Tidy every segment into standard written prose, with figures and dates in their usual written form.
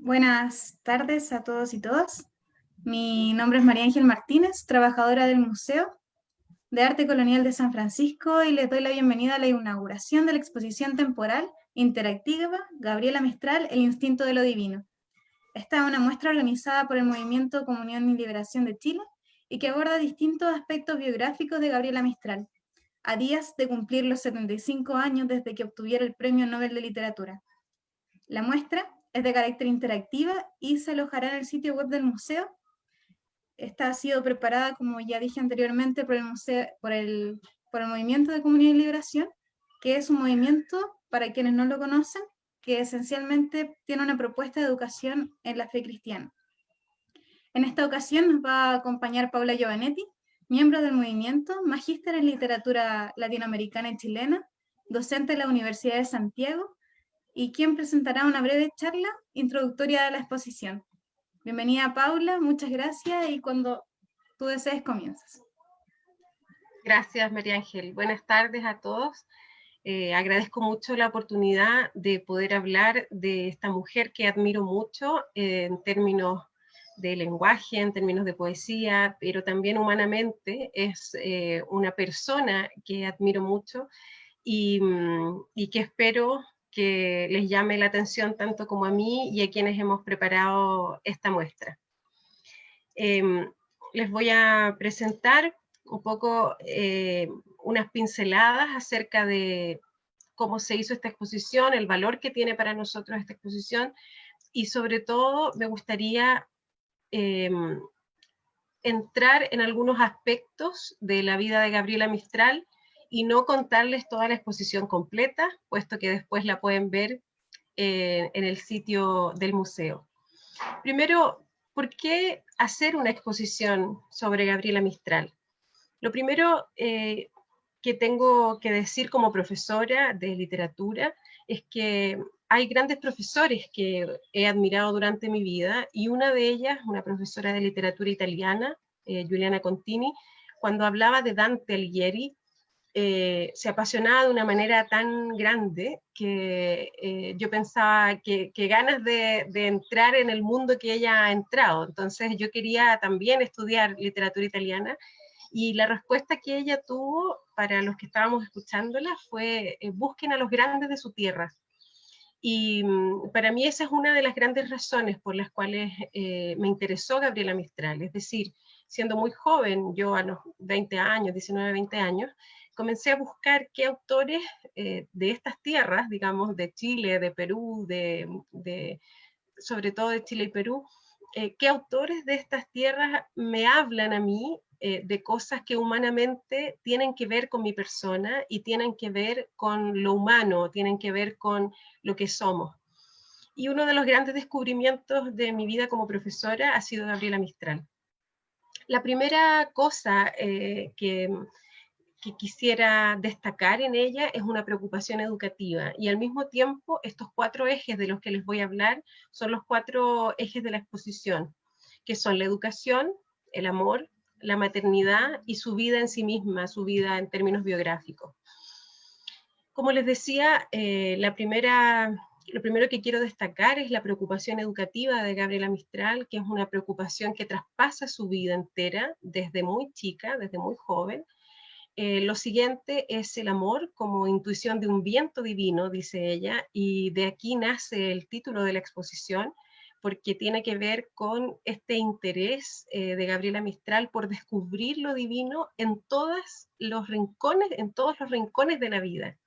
Buenas tardes a todos y todas. Mi nombre es María Ángel Martínez, trabajadora del Museo de Arte Colonial de San Francisco, y les doy la bienvenida a la inauguración de la exposición temporal interactiva Gabriela Mistral, El Instinto de lo Divino. Esta es una muestra organizada por el Movimiento Comunión y Liberación de Chile y que aborda distintos aspectos biográficos de Gabriela Mistral, a días de cumplir los 75 años desde que obtuviera el Premio Nobel de Literatura. La muestra es de carácter interactiva y se alojará en el sitio web del museo. Esta ha sido preparada, como ya dije anteriormente, por el museo, por el Movimiento de Comunión y Liberación, que es un movimiento, para quienes no lo conocen, que esencialmente tiene una propuesta de educación en la fe cristiana. En esta ocasión nos va a acompañar Paula Giovanetti, miembro del movimiento, magíster en literatura latinoamericana y chilena, docente de la Universidad de Santiago, y quien presentará una breve charla introductoria de la exposición. Bienvenida, Paula, muchas gracias, y cuando tú desees comienzas. Gracias, María Ángel. Buenas tardes a todos. Agradezco mucho la oportunidad de poder hablar de esta mujer que admiro mucho en términos de lenguaje, en términos de poesía, pero también humanamente. Es una persona que admiro mucho y que espero que les llame la atención tanto como a mí y a quienes hemos preparado esta muestra. Les voy a presentar un poco unas pinceladas acerca de cómo se hizo esta exposición, el valor que tiene para nosotros esta exposición, y sobre todo me gustaría entrar en algunos aspectos de la vida de Gabriela Mistral y no contarles toda la exposición completa, puesto que después la pueden ver en el sitio del museo. Primero, ¿por qué hacer una exposición sobre Gabriela Mistral? Lo primero que tengo que decir como profesora de literatura es que hay grandes profesores que he admirado durante mi vida, y una de ellas, una profesora de literatura italiana, Giuliana Contini, cuando hablaba de Dante Alighieri, se apasionaba de una manera tan grande que yo pensaba que ganas de entrar en el mundo que ella ha entrado. Entonces yo quería también estudiar literatura italiana, y la respuesta que ella tuvo para los que estábamos escuchándola fue busquen a los grandes de su tierra. Y para mí esa es una de las grandes razones por las cuales me interesó Gabriela Mistral. Es decir, siendo muy joven, yo a los 20 años, 19, 20 años, comencé a buscar qué autores de estas tierras, digamos, de Chile, de Perú, sobre todo de Chile y Perú, qué autores de estas tierras me hablan a mí de cosas que humanamente tienen que ver con mi persona y tienen que ver con lo humano, tienen que ver con lo que somos. Y uno de los grandes descubrimientos de mi vida como profesora ha sido Gabriela Mistral. La primera cosa que quisiera destacar en ella es una preocupación educativa, y al mismo tiempo estos 4 ejes de los que les voy a hablar son los 4 ejes de la exposición, que son la educación, el amor, la maternidad y su vida en sí misma, su vida en términos biográficos. Como les decía, lo primero que quiero destacar es la preocupación educativa de Gabriela Mistral, que es una preocupación que traspasa su vida entera, desde muy chica, desde muy joven. Lo siguiente es el amor como intuición de un viento divino, dice ella, y de aquí nace el título de la exposición, porque tiene que ver con este interés de Gabriela Mistral por descubrir lo divino en todos los rincones de la vida.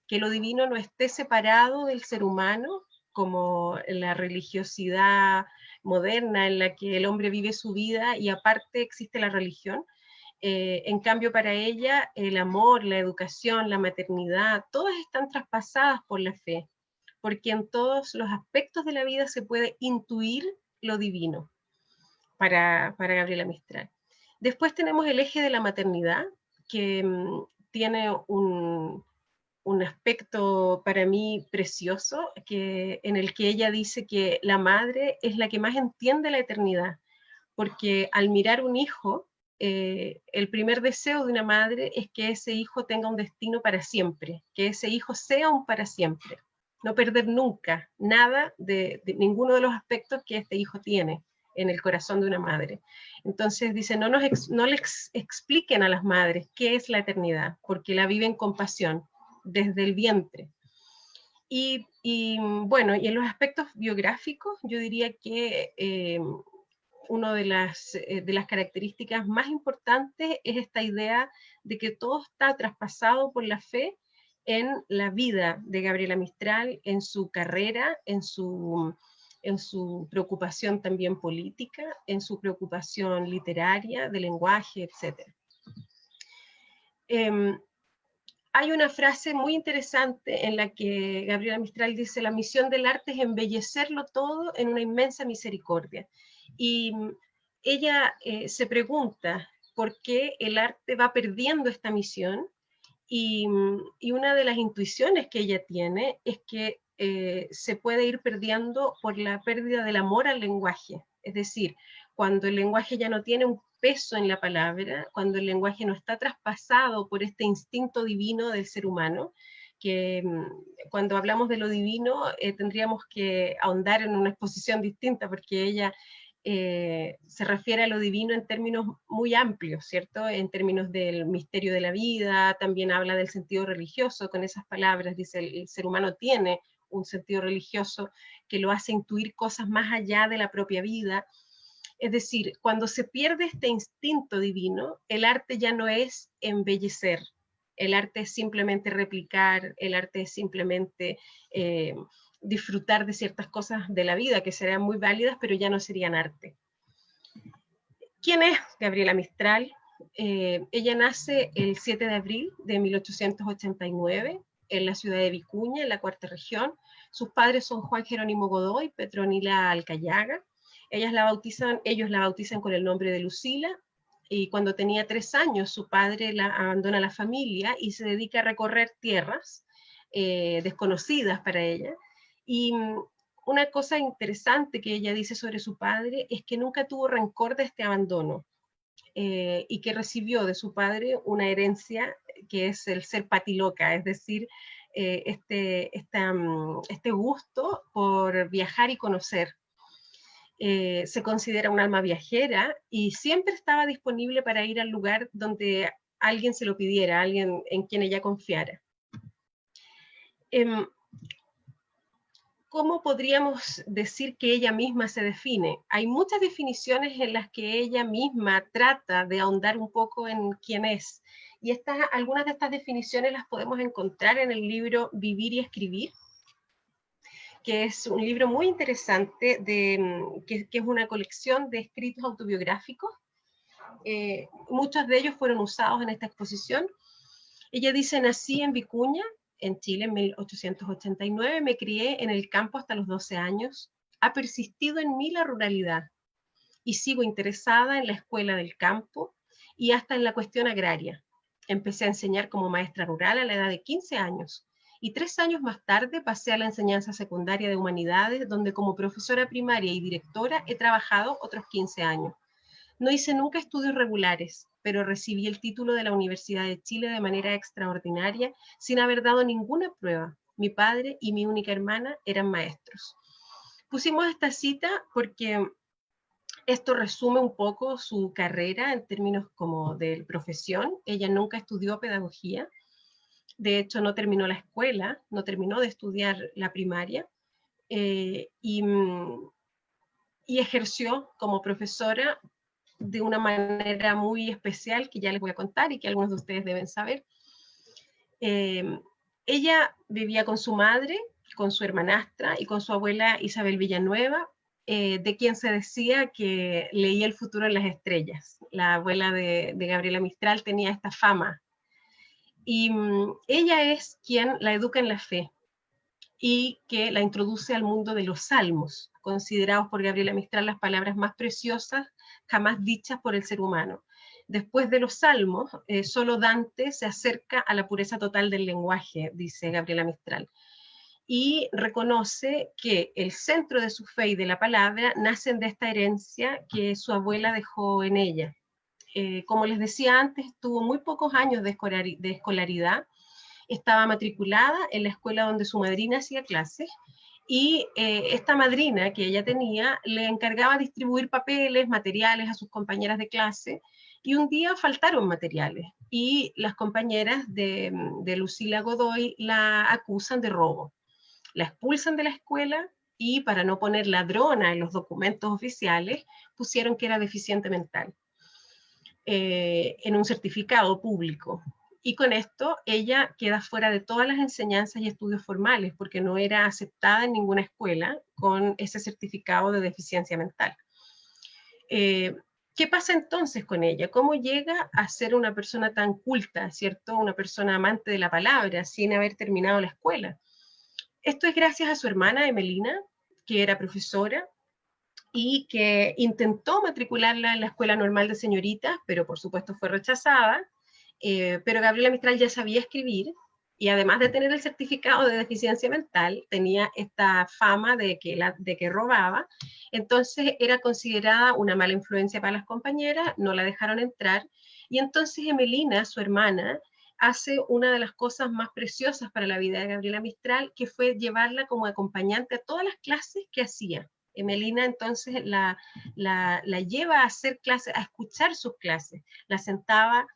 Que lo divino no esté separado del ser humano, como la religiosidad moderna en la que el hombre vive su vida y aparte existe la religión. En cambio, para ella, el amor, la educación, la maternidad, todas están traspasadas por la fe, porque en todos los aspectos de la vida se puede intuir lo divino para Gabriela Mistral. Después tenemos el eje de la maternidad, que tiene un aspecto para mí precioso, en el que ella dice que la madre es la que más entiende la eternidad, porque al mirar un hijo, el primer deseo de una madre es que ese hijo tenga un destino para siempre, que ese hijo sea un para siempre. no perder nunca nada de ninguno de los aspectos que este hijo tiene en el corazón de una madre. Entonces dice, no les expliquen a las madres qué es la eternidad, porque la viven con pasión desde el vientre. Bueno, y en los aspectos biográficos, yo diría que una de las características más importantes es esta idea de que todo está traspasado por la fe en la vida de Gabriela Mistral, en su carrera, en su preocupación también política, en su preocupación literaria, de lenguaje, etc. Hay una frase muy interesante en la que Gabriela Mistral dice: la misión del arte es embellecerlo todo en una inmensa misericordia. Y ella se pregunta por qué el arte va perdiendo esta misión, y una de las intuiciones que ella tiene es que se puede ir perdiendo por la pérdida del amor al lenguaje. Es decir, cuando el lenguaje ya no tiene un peso en la palabra, cuando el lenguaje no está traspasado por este instinto divino del ser humano, que cuando hablamos de lo divino tendríamos que ahondar en una exposición distinta, porque ella se refiere a lo divino en términos muy amplios, ¿cierto? En términos del misterio de la vida, también habla del sentido religioso con esas palabras, dice el ser humano tiene un sentido religioso que lo hace intuir cosas más allá de la propia vida. Es decir, cuando se pierde este instinto divino, el arte ya no es embellecer, el arte es simplemente replicar, el arte es simplemente disfrutar de ciertas cosas de la vida que serían muy válidas, pero ya no serían arte. ¿Quién es Gabriela Mistral? Ella nace el 7 de abril de 1889 en la ciudad de Vicuña, en la cuarta región. Sus padres son Juan Jerónimo Godoy y Petronila Alcayaga. Ellos la bautizan con el nombre de Lucila, y cuando tenía 3 años su padre abandona la familia y se dedica a recorrer tierras desconocidas para ella. Y una cosa interesante que ella dice sobre su padre es que nunca tuvo rencor de este abandono, y que recibió de su padre una herencia que es el ser patiloca, es decir, este gusto por viajar y conocer. Se considera un alma viajera y siempre estaba disponible para ir al lugar donde alguien se lo pidiera, alguien en quien ella confiara. ¿Cómo podríamos decir que ella misma se define? Hay muchas definiciones en las que ella misma trata de ahondar un poco en quién es. Y algunas de estas definiciones las podemos encontrar en el libro Vivir y Escribir, que es un libro muy interesante, que es una colección de escritos autobiográficos. Muchos de ellos fueron usados en esta exposición. Ella dice: nací en Vicuña, en Chile, en 1889, me crié en el campo hasta los 12 años, ha persistido en mí la ruralidad y sigo interesada en la escuela del campo y hasta en la cuestión agraria. Empecé a enseñar como maestra rural a la edad de 15 años y 3 años más tarde pasé a la enseñanza secundaria de humanidades, donde como profesora primaria y directora he trabajado otros 15 años. No hice nunca estudios regulares, pero recibí el título de la Universidad de Chile de manera extraordinaria, sin haber dado ninguna prueba. Mi padre y mi única hermana eran maestros. Pusimos esta cita porque esto resume un poco su carrera en términos como de profesión. Ella nunca estudió pedagogía, de hecho no terminó la escuela, no terminó de estudiar la primaria, y ejerció como profesora de una manera muy especial que ya les voy a contar y que algunos de ustedes deben saber. Ella vivía con su madre, con su hermanastra y con su abuela Isabel Villanueva, de quien se decía que leía el futuro en las estrellas. La abuela de Gabriela Mistral tenía esta fama. Y ella es quien la educa en la fe y que la introduce al mundo de los salmos, considerados por Gabriela Mistral las palabras más preciosas jamás dichas por el ser humano. Después de los salmos, solo Dante se acerca a la pureza total del lenguaje, dice Gabriela Mistral, y reconoce que el centro de su fe y de la palabra nacen de esta herencia que su abuela dejó en ella. Como les decía antes, tuvo muy pocos años de escolaridad. estaba matriculada en la escuela donde su madrina hacía clases, y esta madrina que ella tenía le encargaba distribuir papeles, materiales a sus compañeras de clase, y un día faltaron materiales, y las compañeras de Lucila Godoy la acusan de robo. La expulsan de la escuela, y para no poner ladrona en los documentos oficiales, pusieron que era deficiente mental en un certificado público. Y con esto ella queda fuera de todas las enseñanzas y estudios formales, porque no era aceptada en ninguna escuela con ese certificado de deficiencia mental. ¿Qué pasa entonces con ella? ¿Cómo llega a ser una persona tan culta, ¿cierto? Una persona amante de la palabra, sin haber terminado la escuela? Esto es gracias a su hermana Emelina, que era profesora y que intentó matricularla en la Escuela Normal de Señoritas, pero por supuesto fue rechazada. Pero Gabriela Mistral ya sabía escribir, y además de tener el certificado de deficiencia mental, tenía esta fama de que robaba. Entonces era considerada una mala influencia para las compañeras, no la dejaron entrar, y entonces Emelina, su hermana, hace una de las cosas más preciosas para la vida de Gabriela Mistral, que fue llevarla como acompañante a todas las clases que hacía. Emelina entonces la lleva a hacer clases, a escuchar sus clases, la sentaba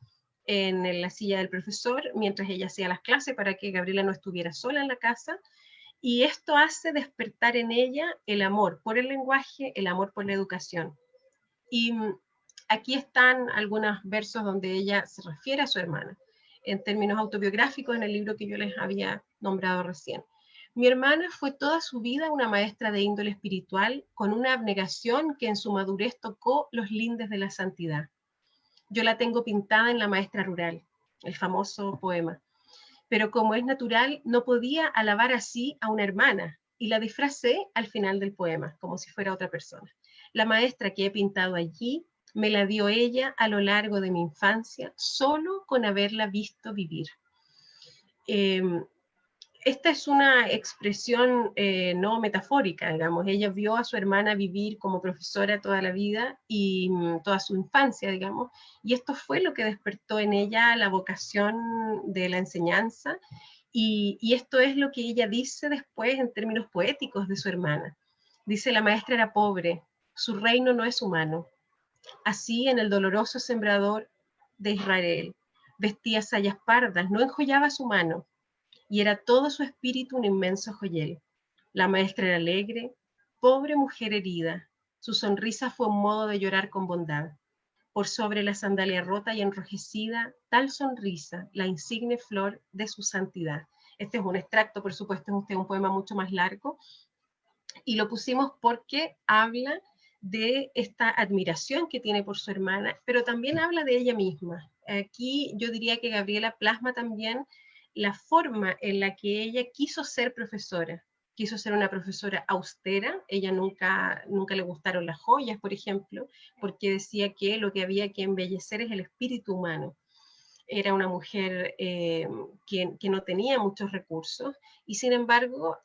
en la silla del profesor mientras ella hacía las clases para que Gabriela no estuviera sola en la casa, y esto hace despertar en ella el amor por el lenguaje, el amor por la educación. Y aquí están algunos versos donde ella se refiere a su hermana, en términos autobiográficos, en el libro que yo les había nombrado recién. Mi hermana fue toda su vida una maestra de índole espiritual, con una abnegación que en su madurez tocó los lindes de la santidad. Yo la tengo pintada en La maestra rural, el famoso poema. Pero como es natural, no podía alabar así a una hermana, y la disfracé al final del poema, como si fuera otra persona. La maestra que he pintado allí me la dio ella a lo largo de mi infancia, solo con haberla visto vivir. Esta es una expresión no metafórica, digamos. Ella vio a su hermana vivir como profesora toda la vida y toda su infancia, digamos, y esto fue lo que despertó en ella la vocación de la enseñanza, y esto es lo que ella dice después en términos poéticos de su hermana. Dice: la maestra era pobre, su reino no es humano. Así en el doloroso sembrador de Israel, vestía sayas pardas, no enjollaba su mano, y era todo su espíritu un inmenso joyel. La maestra era alegre, pobre mujer herida. Su sonrisa fue un modo de llorar con bondad. Por sobre la sandalia rota y enrojecida, tal sonrisa, la insigne flor de su santidad. Este es un extracto, por supuesto, es un poema mucho más largo, y lo pusimos porque habla de esta admiración que tiene por su hermana, pero también habla de ella misma. Aquí yo diría que Gabriela plasma también la forma en la que ella quiso ser profesora. Quiso ser una profesora austera, ella nunca le gustaron las joyas, por ejemplo, porque decía que lo que había que embellecer es el espíritu humano. Era una mujer que no tenía muchos recursos, y sin embargo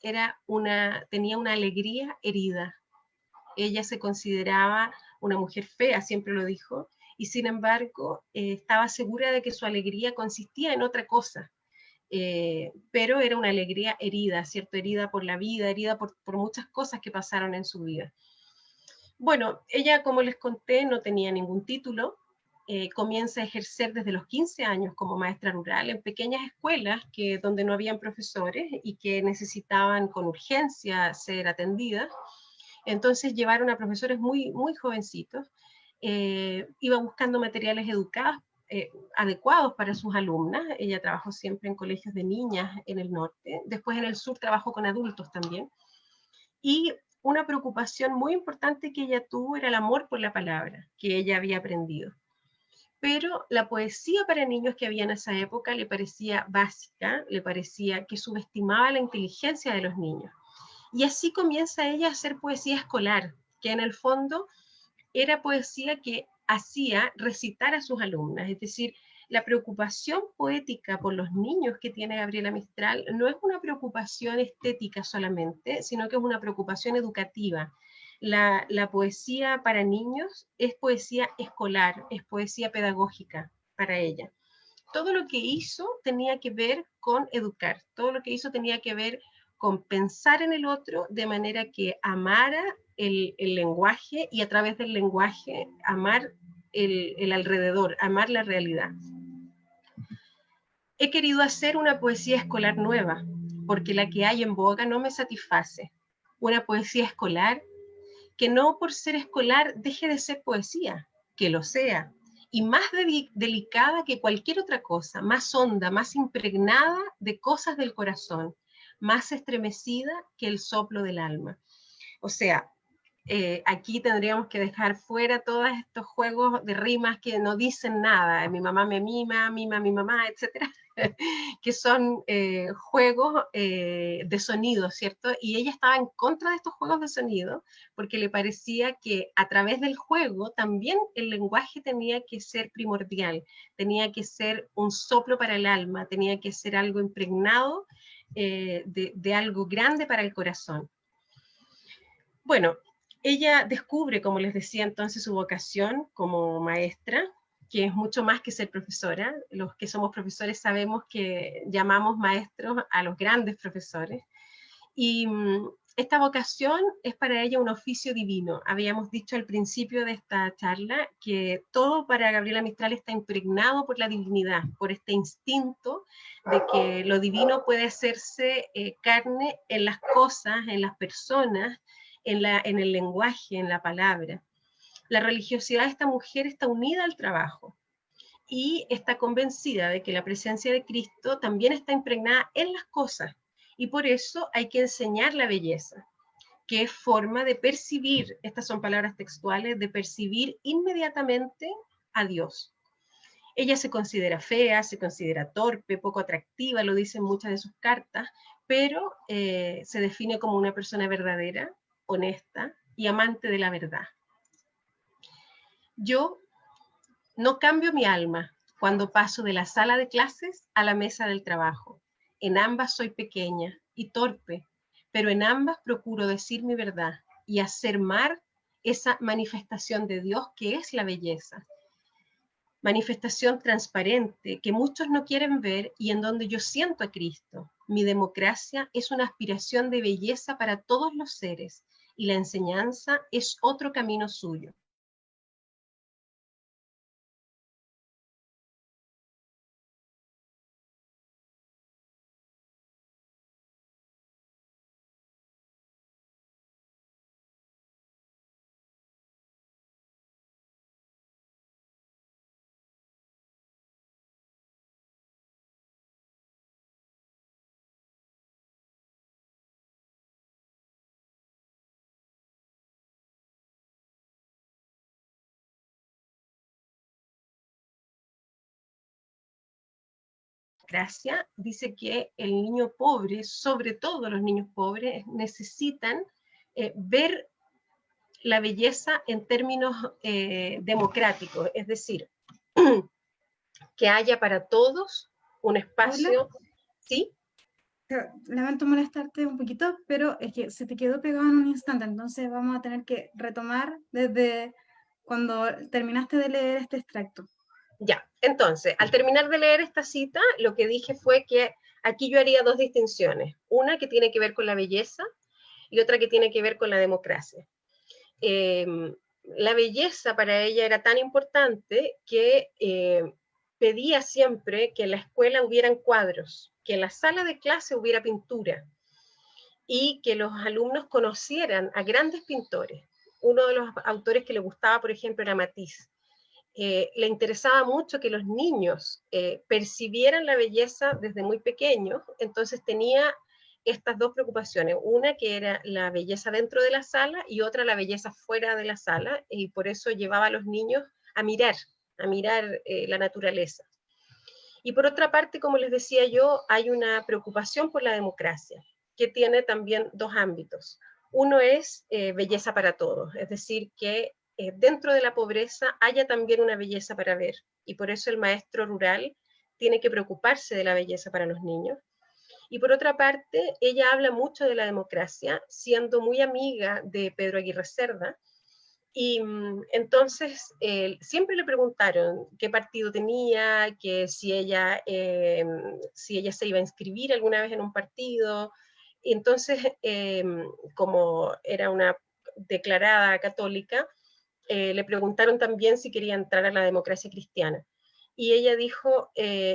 tenía una alegría herida. Ella se consideraba una mujer fea, siempre lo dijo, y sin embargo estaba segura de que su alegría consistía en otra cosa. Pero era una alegría herida, ¿cierto? Herida por la vida, herida por muchas cosas que pasaron en su vida. Bueno, ella, como les conté, no tenía ningún título. Comienza a ejercer desde los 15 años como maestra rural en pequeñas escuelas donde no habían profesores y que necesitaban con urgencia ser atendidas. Entonces llevaron a profesores muy, muy jovencitos. Iba buscando materiales adecuados para sus alumnas. Ella trabajó siempre en colegios de niñas en el norte. Después en el sur trabajó con adultos también. Y una preocupación muy importante que ella tuvo era el amor por la palabra que ella había aprendido. Pero la poesía para niños que había en esa época le parecía básica, le parecía que subestimaba la inteligencia de los niños. Y así comienza ella a hacer poesía escolar, que en el fondo era poesía que hacía recitar a sus alumnas. Es decir, la preocupación poética por los niños que tiene Gabriela Mistral no es una preocupación estética solamente, sino que es una preocupación educativa. La poesía para niños es poesía escolar, es poesía pedagógica para ella. todo lo que hizo tenía que ver con educar, todo lo que hizo tenía que ver con pensar en el otro de manera que amara el lenguaje y a través del lenguaje amar el alrededor, amar la realidad. He querido hacer una poesía escolar nueva, porque la que hay en boga no me satisface. Una poesía escolar que no por ser escolar deje de ser poesía, que lo sea, y más delicada que cualquier otra cosa, más honda, más impregnada de cosas del corazón, más estremecida que el soplo del alma. O sea, aquí tendríamos que dejar fuera todos estos juegos de rimas que no dicen nada, mi mamá me mima, mima mi mamá, etcétera, que son juegos de sonido, ¿cierto? Y ella estaba en contra de estos juegos de sonido porque le parecía que a través del juego también el lenguaje tenía que ser primordial, tenía que ser un soplo para el alma, tenía que ser algo impregnado de algo grande para el corazón. Bueno, ella descubre, como les decía entonces, su vocación como maestra, que es mucho más que ser profesora. Los que somos profesores sabemos que llamamos maestros a los grandes profesores. Y esta vocación es para ella un oficio divino. Habíamos dicho al principio de esta charla que todo para Gabriela Mistral está impregnado por la divinidad, por este instinto de que lo divino puede hacerse carne en las cosas, en las personas, en el lenguaje, en la palabra. La religiosidad de esta mujer está unida al trabajo y está convencida de que la presencia de Cristo también está impregnada en las cosas y por eso hay que enseñar la belleza, que es forma de percibir, estas son palabras textuales, de percibir inmediatamente a Dios. Ella se considera fea, se considera torpe, poco atractiva, lo dicen muchas de sus cartas, pero se define como una persona verdadera, honesta y amante de la verdad. Yo no cambio mi alma cuando paso de la sala de clases a la mesa del trabajo. En ambas soy pequeña y torpe, pero en ambas procuro decir mi verdad y hacer mar esa manifestación de Dios que es la belleza. Manifestación transparente que muchos no quieren ver y en donde yo siento a Cristo. Mi democracia es una aspiración de belleza para todos los seres y la enseñanza es otro camino suyo. Gracia dice que el niño pobre, sobre todo los niños pobres, necesitan ver la belleza en términos democráticos, es decir, que haya para todos un Paula, espacio, ¿sí? lamento molestarte un poquito, pero es que se te quedó pegado en un instante, entonces vamos a tener que retomar desde cuando terminaste de leer este extracto. Ya, entonces, al terminar de leer esta cita, lo que dije fue que aquí yo haría dos distinciones, una que tiene que ver con la belleza y otra que tiene que ver con la democracia. La belleza para ella era tan importante que pedía siempre que en la escuela hubieran cuadros, que en la sala de clase hubiera pintura y que los alumnos conocieran a grandes pintores. Uno de los autores que le gustaba, por ejemplo, era Matisse. Le interesaba mucho que los niños percibieran la belleza desde muy pequeños, entonces tenía estas dos preocupaciones, una que era la belleza dentro de la sala y otra la belleza fuera de la sala, y por eso llevaba a los niños a mirar la naturaleza. Y por otra parte, como les decía yo, hay una preocupación por la democracia, que tiene también dos ámbitos. Uno es belleza para todos, es decir, que dentro de la pobreza haya también una belleza para ver, y por eso el maestro rural tiene que preocuparse de la belleza para los niños. Y por otra parte, ella habla mucho de la democracia, siendo muy amiga de Pedro Aguirre Cerda, Y entonces siempre le preguntaron qué partido tenía, que si ella se iba a inscribir alguna vez en un partido. Y entonces, como era una declarada católica, le preguntaron también si quería entrar a la democracia cristiana. Y ella dijo,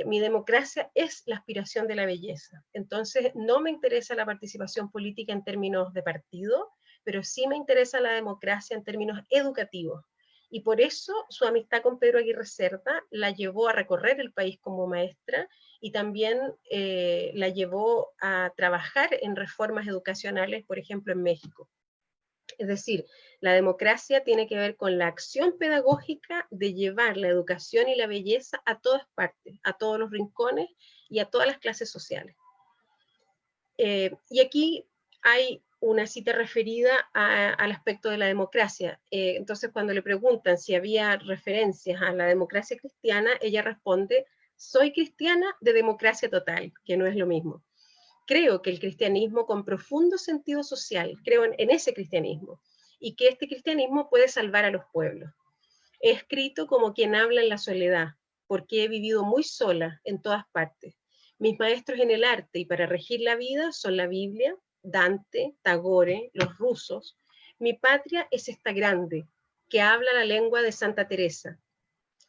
mi democracia es la aspiración de la belleza. Entonces, no me interesa la participación política en términos de partido, pero sí me interesa la democracia en términos educativos. Y por eso su amistad con Pedro Aguirre Cerda la llevó a recorrer el país como maestra y también la llevó a trabajar en reformas educacionales, por ejemplo, en México. Es decir, la democracia tiene que ver con la acción pedagógica de llevar la educación y la belleza a todas partes, a todos los rincones y a todas las clases sociales. Y aquí hay una cita referida al aspecto de la democracia. Entonces, cuando le preguntan si había referencias a la democracia cristiana, ella responde, soy cristiana de democracia total, que no es lo mismo. Creo que el cristianismo con profundo sentido social, creo en ese cristianismo, y que este cristianismo puede salvar a los pueblos. He escrito como quien habla en la soledad, porque he vivido muy sola en todas partes. Mis maestros en el arte y para regir la vida son la Biblia, Dante, Tagore, los rusos. Mi patria es esta grande, que habla la lengua de Santa Teresa,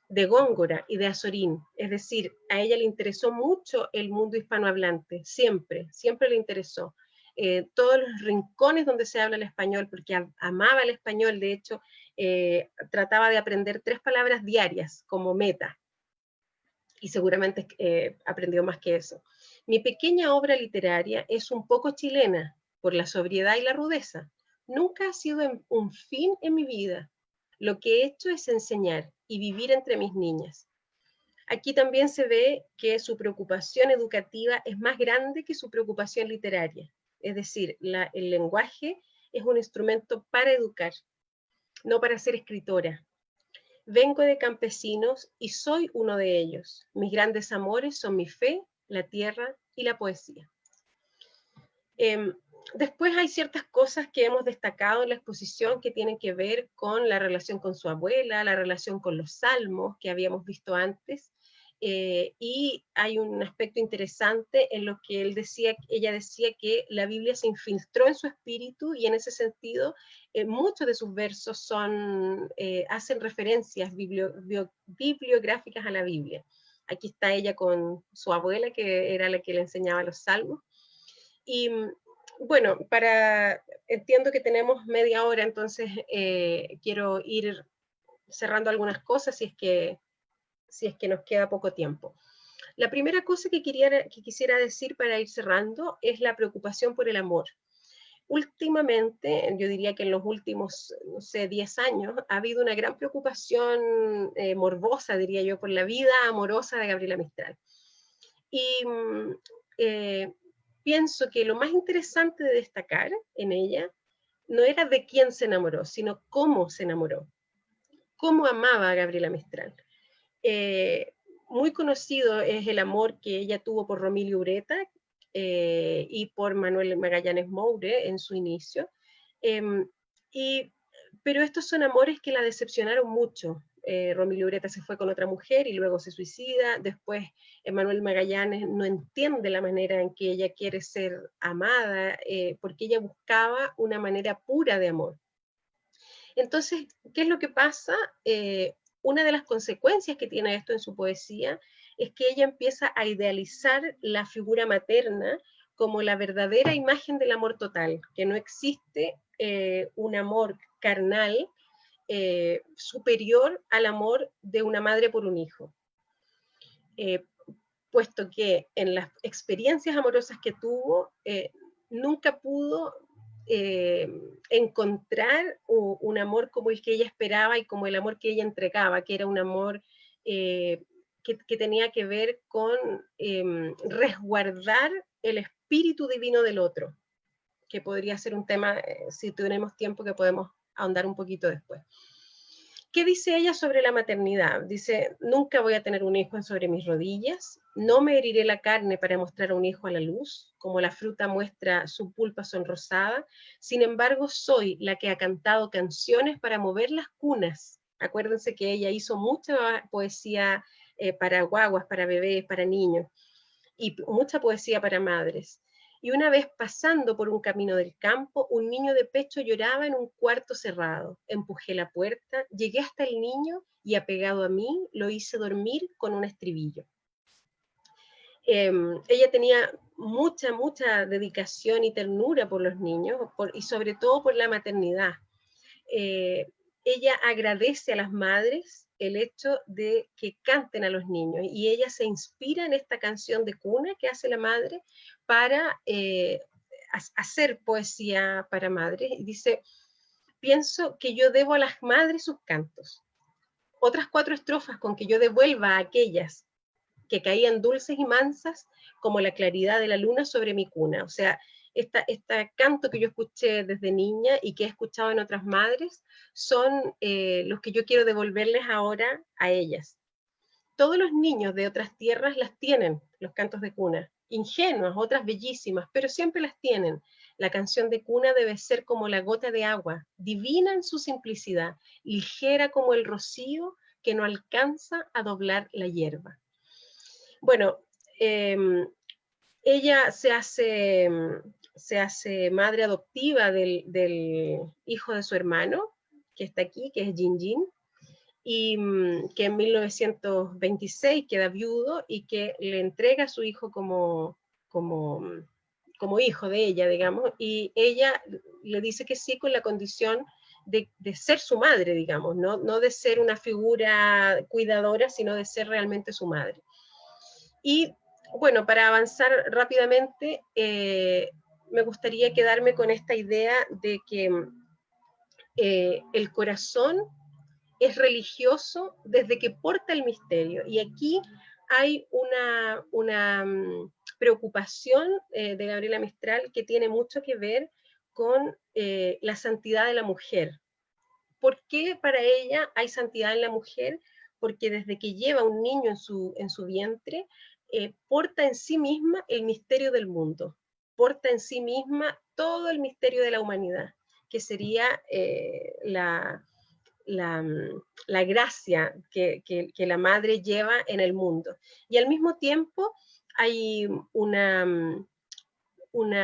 de Góngora y de Azorín. Es decir, a ella le interesó mucho el mundo hispanohablante, siempre, siempre le interesó. Todos los rincones donde se habla el español, porque amaba el español, de hecho, trataba de aprender 3 palabras diarias como meta, y seguramente aprendió más que eso. Mi pequeña obra literaria es un poco chilena, por la sobriedad y la rudeza. Nunca ha sido un fin en mi vida. Lo que he hecho es enseñar y vivir entre mis niñas. Aquí también se ve que su preocupación educativa es más grande que su preocupación literaria. Es decir, el lenguaje es un instrumento para educar, no para ser escritora. Vengo de campesinos y soy uno de ellos. Mis grandes amores son mi fe, la tierra y la poesía. Después hay ciertas cosas que hemos destacado en la exposición que tienen que ver con la relación con su abuela, la relación con los salmos que habíamos visto antes, y hay un aspecto interesante en lo que ella decía que la Biblia se infiltró en su espíritu y en ese sentido muchos de sus versos hacen referencias bibliográficas a la Biblia. Aquí está ella con su abuela, que era la que le enseñaba los salmos. Y bueno, entiendo que tenemos media hora, entonces quiero ir cerrando algunas cosas si es que nos queda poco tiempo. La primera cosa que quisiera decir para ir cerrando es la preocupación por el amor. Últimamente, yo diría que en los últimos, no sé, 10 años, ha habido una gran preocupación morbosa, diría yo, por la vida amorosa de Gabriela Mistral. Y pienso que lo más interesante de destacar en ella no era de quién se enamoró, sino cómo se enamoró, cómo amaba a Gabriela Mistral. Muy conocido es el amor que ella tuvo por Romilio Ureta y por Manuel Magallanes Moure en su inicio. Pero estos son amores que la decepcionaron mucho. Romilio Ureta se fue con otra mujer y luego se suicida. Después Manuel Magallanes no entiende la manera en que ella quiere ser amada, porque ella buscaba una manera pura de amor. Entonces, ¿qué es lo que pasa? Una de las consecuencias que tiene esto en su poesía es que ella empieza a idealizar la figura materna como la verdadera imagen del amor total, que no existe un amor carnal superior al amor de una madre por un hijo. Puesto que en las experiencias amorosas que tuvo, nunca pudo encontrar un amor como el que ella esperaba y como el amor que ella entregaba, que era un amor que tenía que ver con resguardar el espíritu divino del otro, que podría ser un tema, si tenemos tiempo, que podemos ahondar un poquito después. ¿Qué dice ella sobre la maternidad? Dice, nunca voy a tener un hijo sobre mis rodillas, no me heriré la carne para mostrar a un hijo a la luz, como la fruta muestra su pulpa sonrosada, sin embargo soy la que ha cantado canciones para mover las cunas. Acuérdense que ella hizo mucha poesía para guaguas, para bebés, para niños, y mucha poesía para madres. Y una vez pasando por un camino del campo, un niño de pecho lloraba en un cuarto cerrado. Empujé la puerta, llegué hasta el niño y apegado a mí lo hice dormir con un estribillo. Ella tenía mucha dedicación y ternura por los niños y sobre todo por la maternidad. Ella agradece a las madres el hecho de que canten a los niños y ella se inspira en esta canción de cuna que hace la madre para hacer poesía para madres. Y dice, pienso que yo debo a las madres sus cantos. Otras 4 estrofas con que yo devuelva a aquellas que caían dulces y mansas como la claridad de la luna sobre mi cuna. O sea, este canto que yo escuché desde niña y que he escuchado en otras madres son los que yo quiero devolverles ahora a ellas. Todos los niños de otras tierras las tienen, los cantos de cuna, ingenuas, otras bellísimas, pero siempre las tienen. La canción de cuna debe ser como la gota de agua, divina en su simplicidad, ligera como el rocío que no alcanza a doblar la hierba. Bueno, ella se hace madre adoptiva del hijo de su hermano, que está aquí, que es Jin Jin, y que en 1926 queda viudo y que le entrega a su hijo como hijo de ella, digamos, y ella le dice que sí con la condición de ser su madre, digamos, no de ser una figura cuidadora, sino de ser realmente su madre. Y bueno, para avanzar rápidamente, me gustaría quedarme con esta idea de que el corazón es religioso desde que porta el misterio. Y aquí hay una preocupación de Gabriela Mistral que tiene mucho que ver con la santidad de la mujer. ¿Por qué para ella hay santidad en la mujer? Porque desde que lleva un niño en su vientre, porta en sí misma el misterio del mundo, porta en sí misma todo el misterio de la humanidad, que sería la gracia que la madre lleva en el mundo. Y al mismo tiempo hay una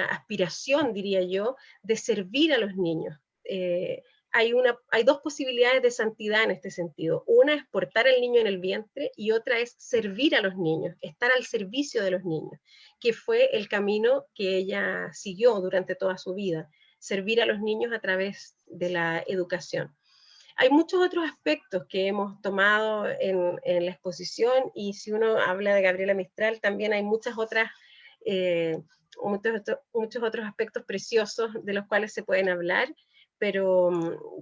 aspiración, diría yo, de servir a los niños. Hay 2 posibilidades de santidad en este sentido. Una es portar al niño en el vientre y otra es servir a los niños, estar al servicio de los niños, que fue el camino que ella siguió durante toda su vida, servir a los niños a través de la educación. Hay muchos otros aspectos que hemos tomado en la exposición y si uno habla de Gabriela Mistral, también hay muchos otros aspectos preciosos de los cuales se pueden hablar, pero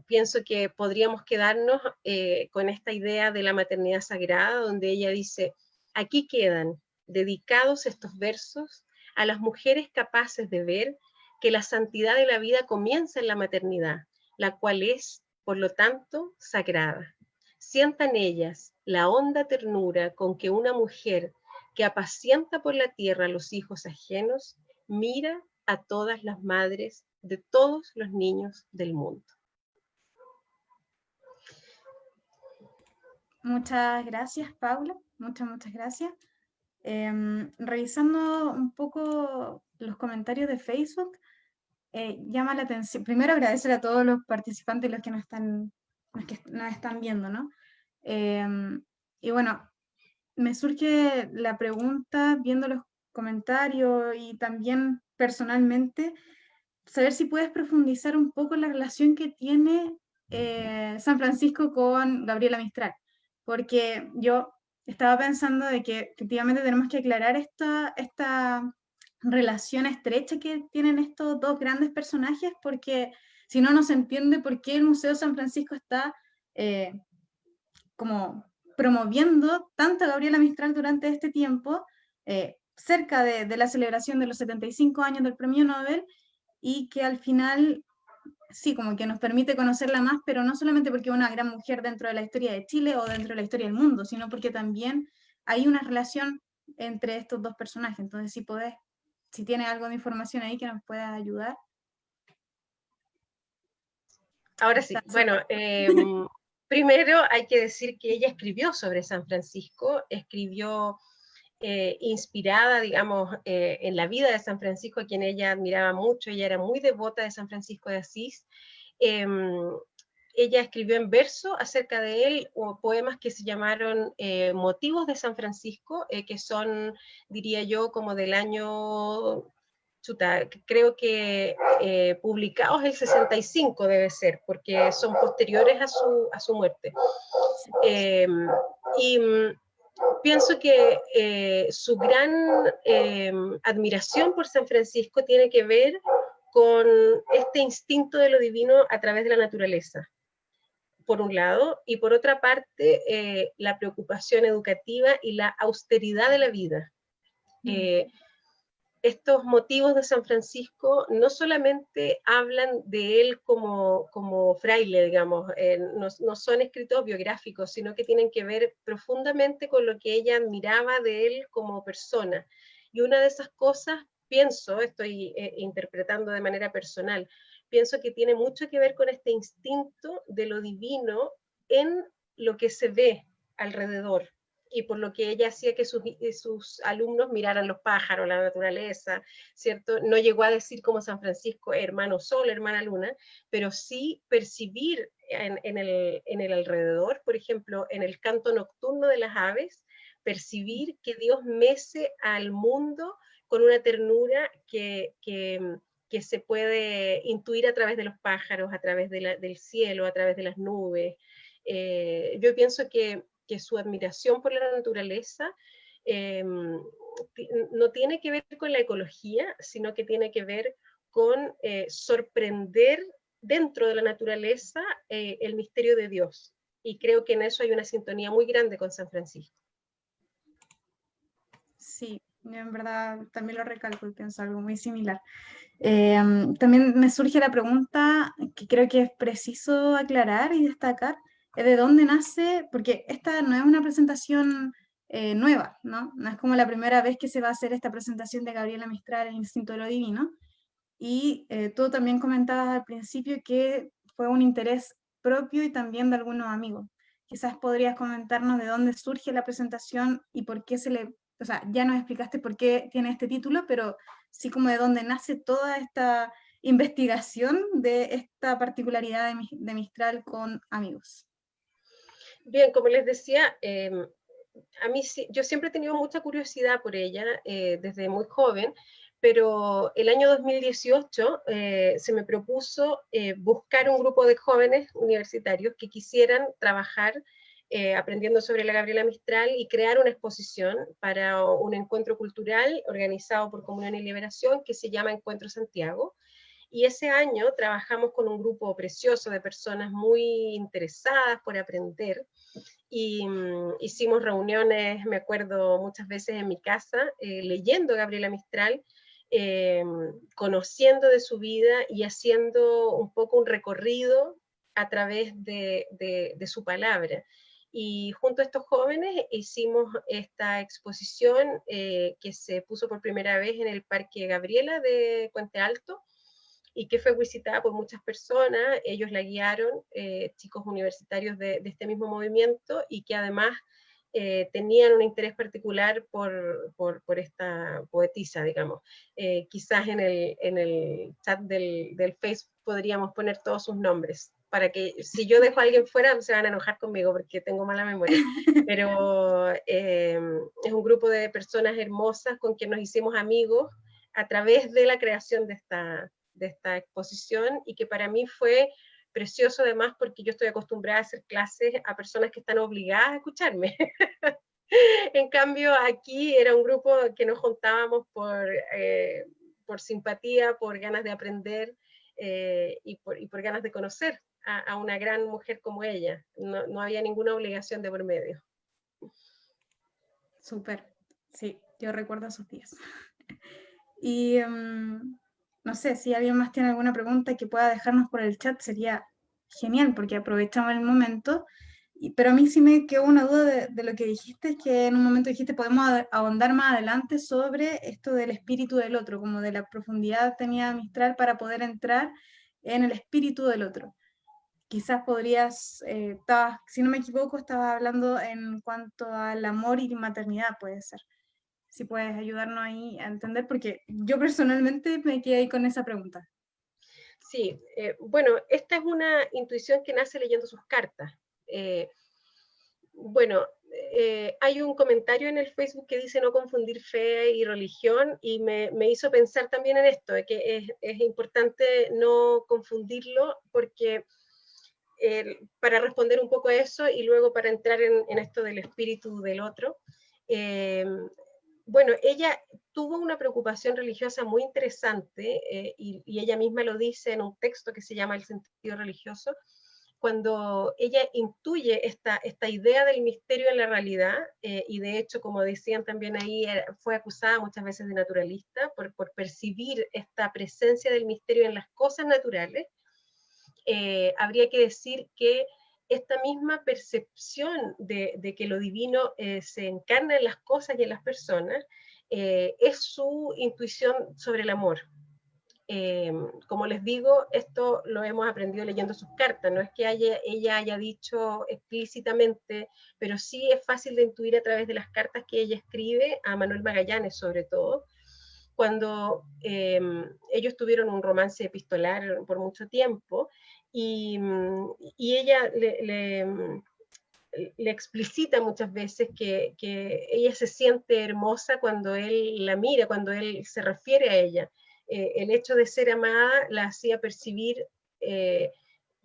pienso que podríamos quedarnos con esta idea de la maternidad sagrada, donde ella dice, aquí quedan dedicados estos versos a las mujeres capaces de ver que la santidad de la vida comienza en la maternidad, la cual es, por lo tanto, sagrada. Sientan ellas la honda ternura con que una mujer que apacienta por la tierra a los hijos ajenos, mira a todas las madres de todos los niños del mundo. Muchas gracias, Paula. Muchas gracias. Revisando un poco los comentarios de Facebook, llama la atención. Primero agradecer a todos los participantes, los que nos están viendo, ¿no? Y bueno, me surge la pregunta, viendo los comentarios y también personalmente, saber si puedes profundizar un poco en la relación que tiene San Francisco con Gabriela Mistral, porque yo estaba pensando de que efectivamente tenemos que aclarar esta relación estrecha que tienen estos 2 grandes personajes, porque si no, no se entiende por qué el Museo San Francisco está como promoviendo tanto a Gabriela Mistral durante este tiempo, cerca de la celebración de los 75 años del Premio Nobel, y que al final sí, como que nos permite conocerla más, pero no solamente porque es una gran mujer dentro de la historia de Chile o dentro de la historia del mundo, sino porque también hay una relación entre estos dos personajes. Entonces, si podés, si tienes algo de información ahí que nos pueda ayudar, Ahora está sí, bueno, súper. primero hay que decir que ella escribió sobre San Francisco, escribió inspirada, digamos, en la vida de San Francisco, a quien ella admiraba mucho. Ella era muy devota de San Francisco de Asís. Ella escribió en verso acerca de él poemas que se llamaron Motivos de San Francisco, que son, diría yo, como del año, chuta, creo que publicados el 65 debe ser, porque son posteriores a su muerte. Y pienso que su gran admiración por San Francisco tiene que ver con este instinto de lo divino a través de la naturaleza, por un lado, y por otra parte, la preocupación educativa y la austeridad de la vida. Estos motivos de San Francisco no solamente hablan de él como fraile, digamos, no son escritos biográficos, sino que tienen que ver profundamente con lo que ella admiraba de él como persona. Y una de esas cosas, pienso, estoy interpretando de manera personal, pienso que tiene mucho que ver con este instinto de lo divino en lo que se ve alrededor, y por lo que ella hacía que sus alumnos miraran los pájaros, la naturaleza, ¿cierto? No llegó a decir como San Francisco, hermano sol, hermana luna, pero sí percibir en el alrededor, por ejemplo, en el canto nocturno de las aves, percibir que Dios mece al mundo con una ternura que se puede intuir a través de los pájaros, a través del cielo, a través de las nubes. Yo pienso que su admiración por la naturaleza no tiene que ver con la ecología, sino que tiene que ver con sorprender dentro de la naturaleza el misterio de Dios. Y creo que en eso hay una sintonía muy grande con San Francisco. Sí, yo en verdad también lo recalco y pienso algo muy similar. También me surge la pregunta que creo que es preciso aclarar y destacar, es de dónde nace, porque esta no es una presentación nueva, ¿no? No es como la primera vez que se va a hacer esta presentación de Gabriela Mistral, El Instinto de lo Divino. Y tú también comentabas al principio que fue un interés propio y también de algunos amigos. Quizás podrías comentarnos de dónde surge la presentación y por qué se le, o sea, ya nos explicaste por qué tiene este título, pero sí como de dónde nace toda esta investigación de esta particularidad de Mistral con amigos. Bien, como les decía, a mí yo siempre he tenido mucha curiosidad por ella desde muy joven, pero el año 2018 se me propuso buscar un grupo de jóvenes universitarios que quisieran trabajar aprendiendo sobre la Gabriela Mistral y crear una exposición para un encuentro cultural organizado por Comunión y Liberación que se llama Encuentro Santiago. Y ese año trabajamos con un grupo precioso de personas muy interesadas por aprender y hicimos reuniones, me acuerdo muchas veces en mi casa, leyendo a Gabriela Mistral, eh, conociendo de su vida y haciendo un poco un recorrido a través de su palabra. Y junto a estos jóvenes hicimos esta exposición que se puso por primera vez en el Parque Gabriela de Puente Alto, y que fue visitada por muchas personas. Ellos la guiaron, chicos universitarios de este mismo movimiento, y que además tenían un interés particular por esta poetisa, digamos. Quizás en el chat del Facebook podríamos poner todos sus nombres, para que si yo dejo a alguien fuera se van a enojar conmigo porque tengo mala memoria. Pero es un grupo de personas hermosas con quien nos hicimos amigos a través de la creación de esta exposición, y que para mí fue precioso además porque yo estoy acostumbrada a hacer clases a personas que están obligadas a escucharme. En cambio, aquí era un grupo que nos juntábamos por simpatía, por ganas de aprender y por ganas de conocer a una gran mujer como ella. No había ninguna obligación de por medio. Súper, sí, yo recuerdo esos días. Y no no sé, si alguien más tiene alguna pregunta que pueda dejarnos por el chat, sería genial, porque aprovechamos el momento. Pero a mí sí me quedó una duda de lo que dijiste, es que en un momento dijiste, podemos ahondar más adelante sobre esto del espíritu del otro, como de la profundidad tenía Mistral para poder entrar en el espíritu del otro. Quizás podrías, si no me equivoco, estaba hablando en cuanto al amor y maternidad, puede ser. Si puedes ayudarnos ahí a entender, porque yo personalmente me quedé ahí con esa pregunta. Sí, bueno, esta es una intuición que nace leyendo sus cartas. Bueno, hay un comentario en el Facebook que dice no confundir fe y religión y me hizo pensar también en esto, de que es importante no confundirlo porque para responder un poco a eso y luego para entrar en esto del espíritu del otro, bueno, ella tuvo una preocupación religiosa muy interesante y ella misma lo dice en un texto que se llama El sentido religioso, cuando ella intuye esta idea del misterio en la realidad, y de hecho, como decían también ahí, fue acusada muchas veces de naturalista por percibir esta presencia del misterio en las cosas naturales, habría que decir que esta misma percepción de que lo divino se encarna en las cosas y en las personas es su intuición sobre el amor. Como les digo, esto lo hemos aprendido leyendo sus cartas, no es que ella haya dicho explícitamente, pero sí es fácil de intuir a través de las cartas que ella escribe a Manuel Magallanes sobre todo, cuando ellos tuvieron un romance epistolar por mucho tiempo y ella le explicita muchas veces que ella se siente hermosa cuando él la mira, cuando él se refiere a ella. El hecho de ser amada la hacía percibir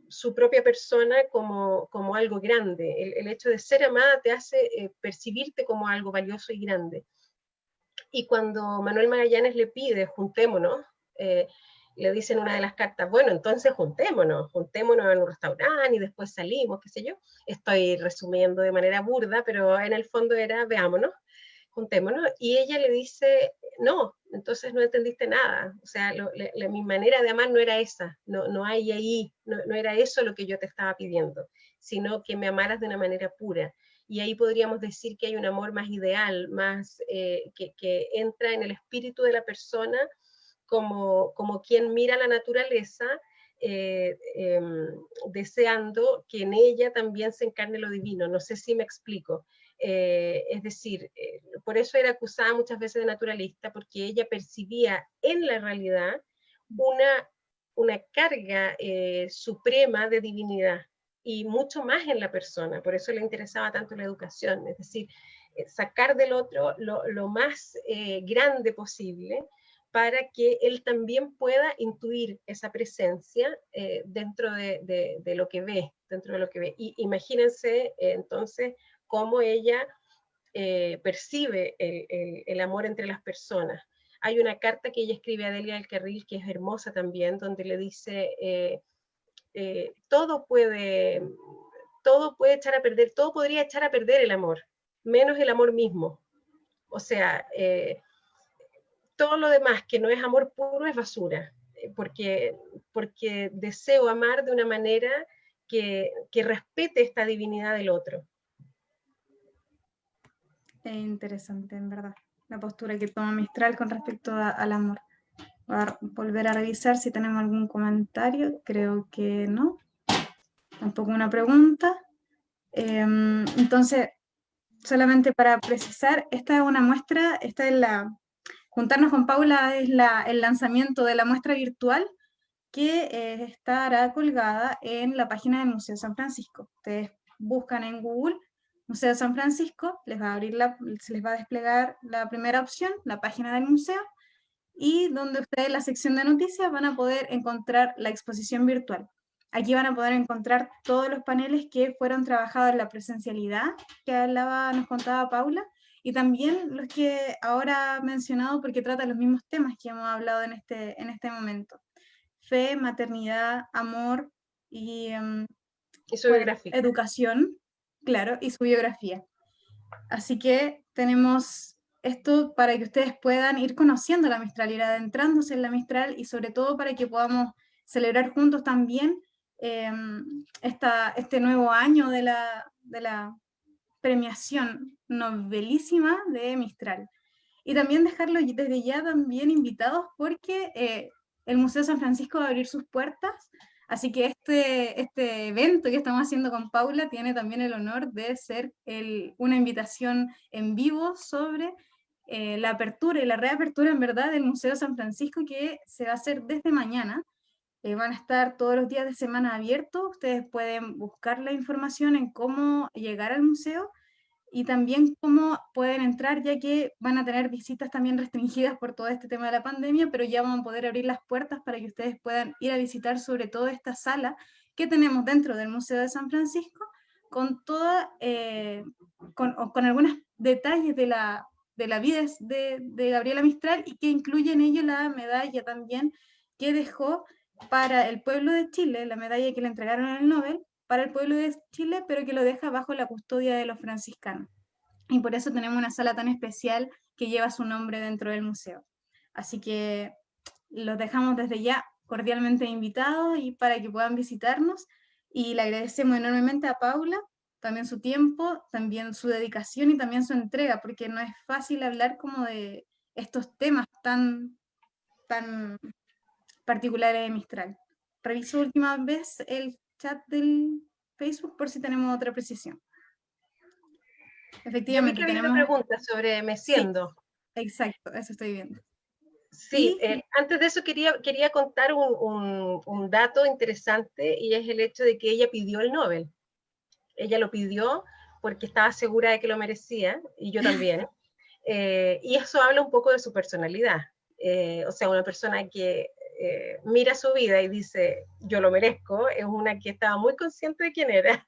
su propia persona como algo grande. El hecho de ser amada te hace percibirte como algo valioso y grande. Y cuando Manuel Magallanes le pide, juntémonos, le dice en una de las cartas, bueno, entonces juntémonos en un restaurante y después salimos, qué sé yo. Estoy resumiendo de manera burda, pero en el fondo era, veámonos, juntémonos. Y ella le dice, no, entonces no entendiste nada. O sea, mi manera de amar no era esa, no hay ahí, no era eso lo que yo te estaba pidiendo, sino que me amaras de una manera pura. Y ahí podríamos decir que hay un amor más ideal, más que entra en el espíritu de la persona como quien mira la naturaleza, deseando que en ella también se encarne lo divino. No sé si me explico. Es decir, por eso era acusada muchas veces de naturalista, porque ella percibía en la realidad una carga suprema de divinidad y mucho más en la persona, por eso le interesaba tanto la educación, es decir, sacar del otro lo más grande posible para que él también pueda intuir esa presencia dentro de lo que ve, dentro de lo que ve. Y imagínense entonces cómo ella percibe el amor entre las personas. Hay una carta que ella escribe a Delia del Carril que es hermosa también, donde le dice, todo puede echar a perder, todo podría echar a perder el amor, menos el amor mismo. O sea, todo lo demás que no es amor puro es basura, porque deseo amar de una manera que respete esta divinidad del otro. Es interesante, en verdad, la postura que toma Mistral con respecto al amor. Voy a volver a revisar si tenemos algún comentario, creo que no, tampoco una pregunta. Entonces, solamente para precisar, esta es una muestra, esta es juntarnos con Paula es el lanzamiento de la muestra virtual que estará colgada en la página del Museo San Francisco. Ustedes buscan en Google Museo San Francisco, se les va a desplegar la primera opción, la página del museo, y donde ustedes en la sección de noticias van a poder encontrar la exposición virtual. Aquí van a poder encontrar todos los paneles que fueron trabajados en la presencialidad que nos contaba Paula, y también los que ahora he mencionado porque tratan los mismos temas que hemos hablado en este momento. Fe, maternidad, amor y su biografía. educación, claro, y su biografía. Así que tenemos Esto para que ustedes puedan ir conociendo la Mistral, ir adentrándose en la Mistral y sobre todo para que podamos celebrar juntos también este nuevo año de la premiación novelísima de Mistral. Y también dejarlo desde ya también invitados porque el Museo San Francisco va a abrir sus puertas, así que este evento que estamos haciendo con Paula tiene también el honor de ser una invitación en vivo sobre la apertura y la reapertura en verdad del Museo San Francisco, que se va a hacer desde mañana. Van a estar todos los días de semana abiertos. Ustedes pueden buscar la información en cómo llegar al museo y también cómo pueden entrar, ya que van a tener visitas también restringidas por todo este tema de la pandemia, pero ya van a poder abrir las puertas para que ustedes puedan ir a visitar sobre todo esta sala que tenemos dentro del Museo de San Francisco, con con algunos detalles de la vida de Gabriela Mistral, y que incluye en ello la medalla también que dejó para el pueblo de Chile, la medalla que le entregaron en el Nobel, para el pueblo de Chile, pero que lo deja bajo la custodia de los franciscanos. Y por eso tenemos una sala tan especial que lleva su nombre dentro del museo. Así que los dejamos desde ya cordialmente invitados y para que puedan visitarnos. Y le agradecemos enormemente a Paula, también su tiempo, también su dedicación y también su entrega, porque no es fácil hablar como de estos temas tan particulares de Mistral. Reviso última vez el chat del Facebook por si tenemos otra precisión. Yo vi Efectivamente, que había una tenemos... pregunta sobre Sí, Meciendo. exacto, eso estoy viendo. Sí, Y antes de eso quería contar un dato interesante, y es el hecho de que ella pidió el Nobel. Ella lo pidió porque estaba segura de que lo merecía, y yo también. Y eso habla un poco de su personalidad. O sea, una persona que mira su vida y dice, yo lo merezco, es una que estaba muy consciente de quién era.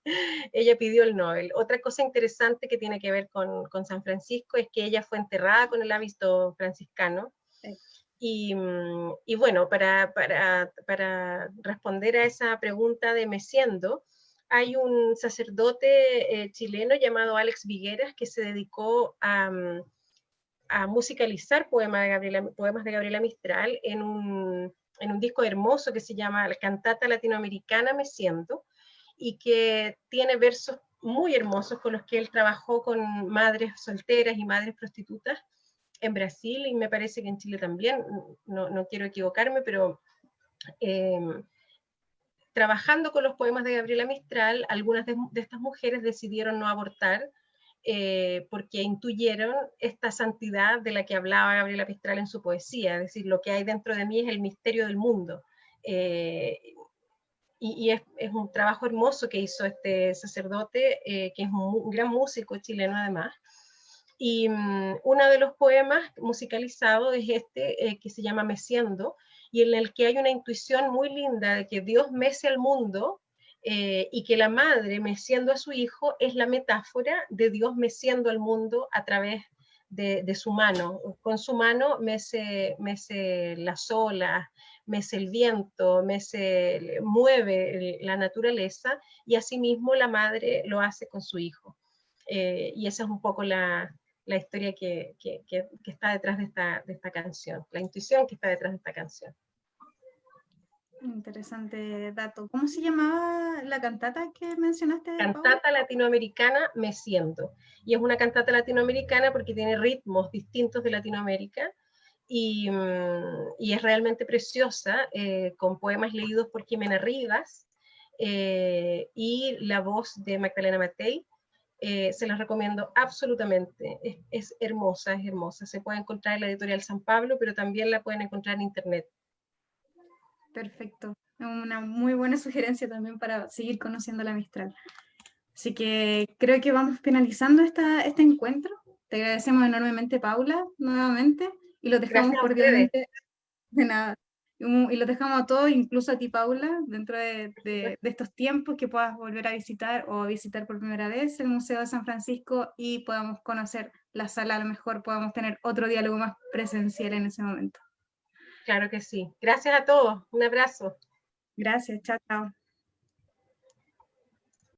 Ella pidió el Nobel. Otra cosa interesante que tiene que ver con San Francisco es que ella fue enterrada con el hábito franciscano. Y bueno, para responder a esa pregunta de Meciendo, hay un sacerdote chileno llamado Alex Vigueras que se dedicó a musicalizar poemas de Gabriela Mistral en un disco hermoso que se llama La Cantata Latinoamericana Meciendo, y que tiene versos muy hermosos con los que él trabajó con madres solteras y madres prostitutas en Brasil, y me parece que en Chile también, no quiero equivocarme, pero eh, trabajando con los poemas de Gabriela Mistral, algunas de estas mujeres decidieron no abortar porque intuyeron esta santidad de la que hablaba Gabriela Mistral en su poesía, es decir, lo que hay dentro de mí es el misterio del mundo. Y es un trabajo hermoso que hizo este sacerdote, que es un gran músico chileno además. Y uno de los poemas musicalizados es este, que se llama Meciendo, y en el que hay una intuición muy linda de que Dios mece al mundo, y que la madre meciendo a su hijo es la metáfora de Dios meciendo al mundo a través de su mano. Con su mano mece las olas, mece el viento, mueve la naturaleza, y asimismo la madre lo hace con su hijo. Y esa es un poco la historia que está detrás de esta canción, la intuición que está detrás de esta canción. interesante dato. ¿Cómo se llamaba la cantata que mencionaste, Paula? Cantata latinoamericana Meciendo. Y es una cantata latinoamericana porque tiene ritmos distintos de Latinoamérica, y es realmente preciosa, con poemas leídos por Jimena Rivas, y la voz de Magdalena Matei. Se las recomiendo absolutamente, es hermosa, es hermosa. Se puede encontrar en la editorial San Pablo, pero también la pueden encontrar en internet. Perfecto. Una muy buena sugerencia también para seguir conociendo la Mistral. Así que creo que vamos finalizando este encuentro. Te agradecemos enormemente, Paula, nuevamente, y los dejamos Gracias a ustedes. cordialmente de nada. Y los dejamos a todos, incluso a ti, Paula, dentro de estos tiempos, que puedas volver a visitar o visitar por primera vez el Museo de San Francisco y podamos conocer la sala, a lo mejor podamos tener otro diálogo más presencial en ese momento. Claro que sí. Gracias a todos. Un abrazo. Gracias, chao, chao.